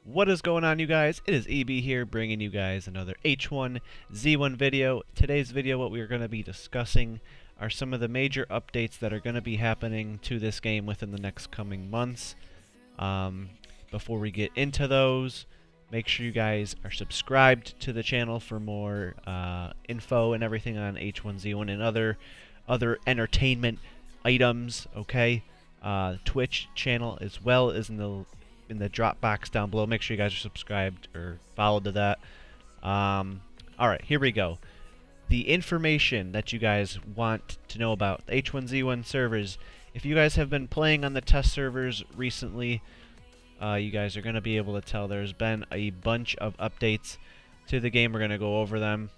What is going on, you guys? It is EB here, bringing you guys another H1Z1 video. Today's video, what we are going to be discussing are some of the major updates that are going to be happening to this game within the next coming months. Before we get into those, make sure you guys are subscribed to the channel for more info and everything on H1Z1 and other entertainment items. Okay, Twitch channel as well is in the drop box down below. Make sure you guys are subscribed or followed to that. Alright, here we go. The information that you guys want to know about the H1Z1 servers. If you guys have been playing on the test servers recently, you guys are going to be able to tell there's been a bunch of updates to the game. We're going to go over them.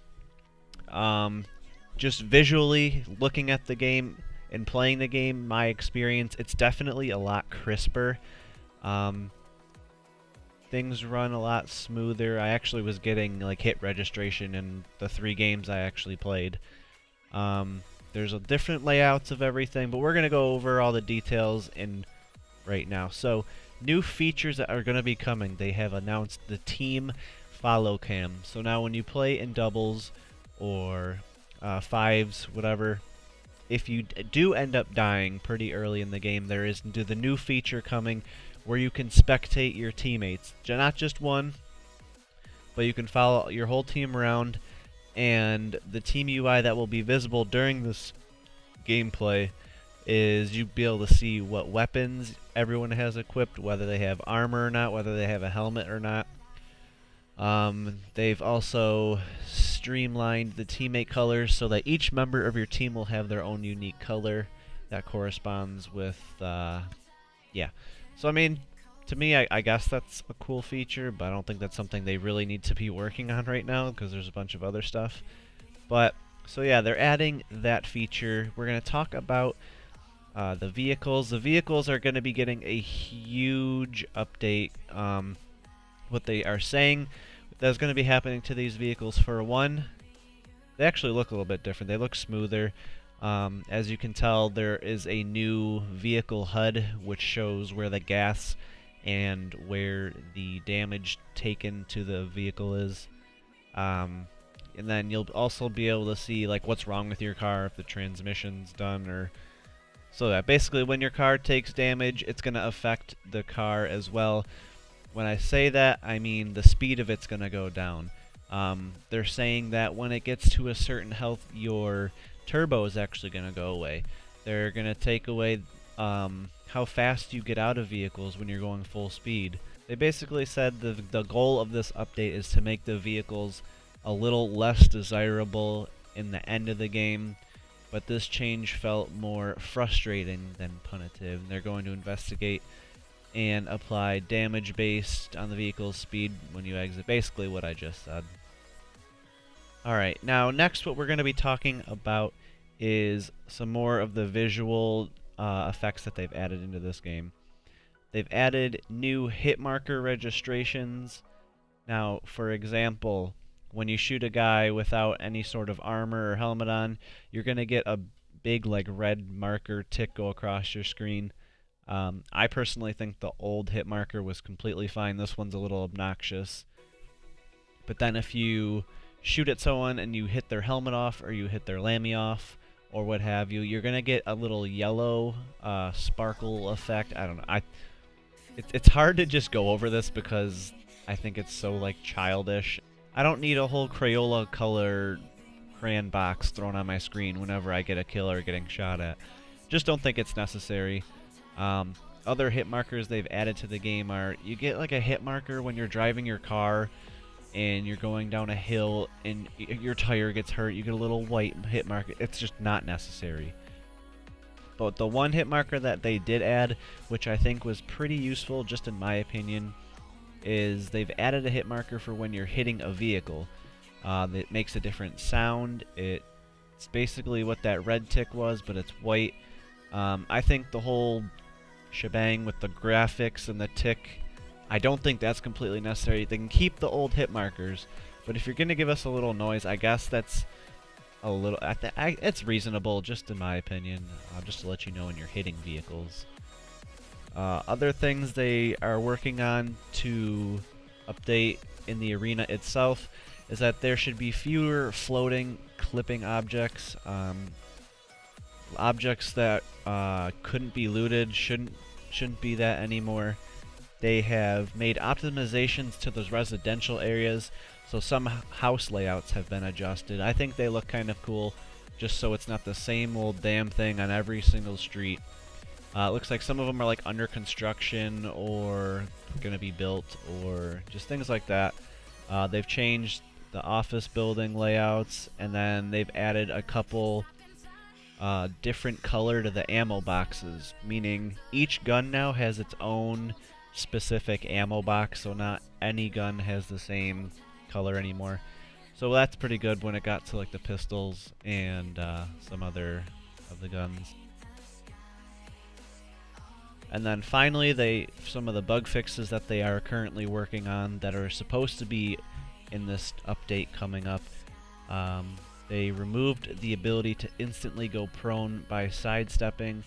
Just visually looking at the game and playing the game, my experience, it's definitely a lot crisper. Things run a lot smoother. I actually was getting like hit registration in the 3 games I actually played. There's a different layouts of everything, but we're gonna go over all the details in right now. So, new features that are gonna be coming. They have announced the team follow cam. So now when you play in doubles or fives, whatever, if you do end up dying pretty early in the game, there is the new feature coming where you can spectate your teammates. Not just one, but you can follow your whole team around, and the team UI that will be visible during this gameplay is you'll be able to see what weapons everyone has equipped, whether they have armor or not, whether they have a helmet or not. They've also streamlined the teammate colors so that each member of your team will have their own unique color that corresponds with, yeah. So, I mean, to me, I guess that's a cool feature, but I don't think that's something they really need to be working on right now because there's a bunch of other stuff. But, so yeah, they're adding that feature. We're going to talk about the vehicles. The vehicles are going to be getting a huge update. What they are saying that's going to be happening to these vehicles, for one, they actually look a little bit different. They look smoother. As you can tell, there is a new vehicle HUD which shows where the gas and where the damage taken to the vehicle is. And then you'll also be able to see like what's wrong with your car, if the transmission's done, or so that basically when your car takes damage, it's going to affect the car as well. When I say that, I mean the speed of it's going to go down. They're saying that when it gets to a certain health, your turbo is actually going to go away. They're going to take away how fast you get out of vehicles when you're going full speed. They basically said the goal of this update is to make the vehicles a little less desirable in the end of the game, but this change felt more frustrating than punitive. They're going to investigate and apply damage based on the vehicle's speed when you exit. Basically what I just said. Alright, now next what we're going to be talking about is some more of the visual effects that they've added into this game. They've added new hit marker registrations. Now, for example, when you shoot a guy without any sort of armor or helmet on, you're going to get a big like red marker tick go across your screen. I personally think the old hit marker was completely fine. This one's a little obnoxious. But then if you shoot at someone and you hit their helmet off or you hit their lammy off or what have you, you're gonna get a little yellow sparkle effect. I don't know. It's hard to just go over this because I think it's so like childish. I don't need a whole Crayola color crayon box thrown on my screen whenever I get a kill or getting shot at. Just don't think it's necessary. Other hit markers they've added to the game are, you get like a hit marker when you're driving your car and you're going down a hill and your tire gets hurt, you get a little white hit marker. It's just not necessary. But the one hit marker that they did add, which I think was pretty useful, just in my opinion, is they've added a hit marker for when you're hitting a vehicle. It makes a different sound. It's basically what that red tick was, but it's white. I think the whole shebang with the graphics and the tick, I don't think that's completely necessary. They can keep the old hit markers, but if you're going to give us a little noise, I guess that's a little, it's reasonable, just in my opinion, just to let you know when you're hitting vehicles. Other things they are working on to update in the arena itself is that there should be fewer floating clipping objects. Objects that couldn't be looted shouldn't be that anymore. They have made optimizations to those residential areas, so some house layouts have been adjusted. I think they look kind of cool, just so it's not the same old damn thing on every single street. It looks like some of them are like under construction or going to be built or just things like that. They've changed the office building layouts, and then they've added a couple different color to the ammo boxes, meaning each gun now has its own specific ammo box, so not any gun has the same color anymore. So that's pretty good when it got to like the pistols and some other of the guns. And then finally, some of the bug fixes that they are currently working on that are supposed to be in this update coming up. They removed the ability to instantly go prone by sidestepping,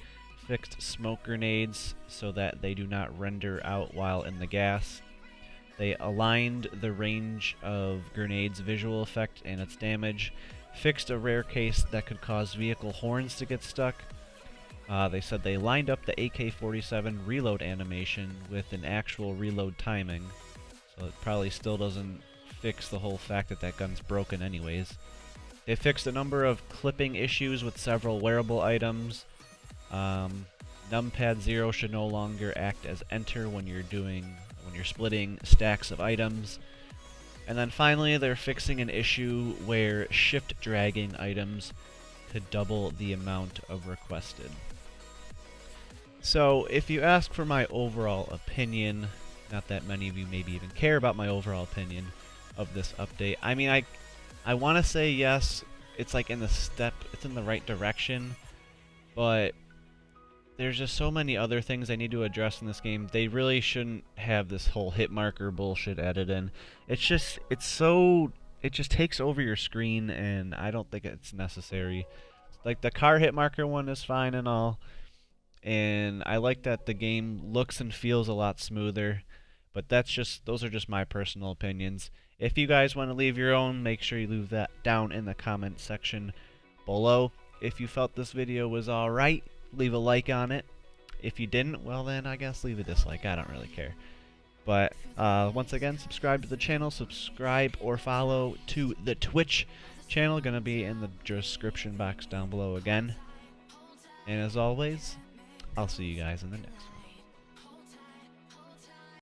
fixed smoke grenades so that they do not render out while in the gas. They aligned the range of grenades' visual effect and its damage, fixed a rare case that could cause vehicle horns to get stuck. They said they lined up the AK-47 reload animation with an actual reload timing, so it probably still doesn't fix the whole fact that that gun's broken anyways. They fixed a number of clipping issues with several wearable items. Numpad 0 should no longer act as enter when you're splitting stacks of items. And then finally, they're fixing an issue where shift dragging items could double the amount of requested. So, if you ask for my overall opinion, not that many of you maybe even care about my overall opinion of this update. I mean, I want to say yes, it's like it's in the right direction, but there's just so many other things I need to address in this game. They really shouldn't have this whole hit marker bullshit added in. It just takes over your screen, and I don't think it's necessary. Like, the car hit marker one is fine and all, and I like that the game looks and feels a lot smoother, but those are just my personal opinions. If you guys want to leave your own, make sure you leave that down in the comment section below. If you felt this video was alright, leave a like on it. If you didn't, well then I guess leave a dislike. I don't really care. But once again, subscribe to the channel, subscribe or follow to the Twitch channel, gonna be in the description box down below again. And as always, I'll see you guys in the next one.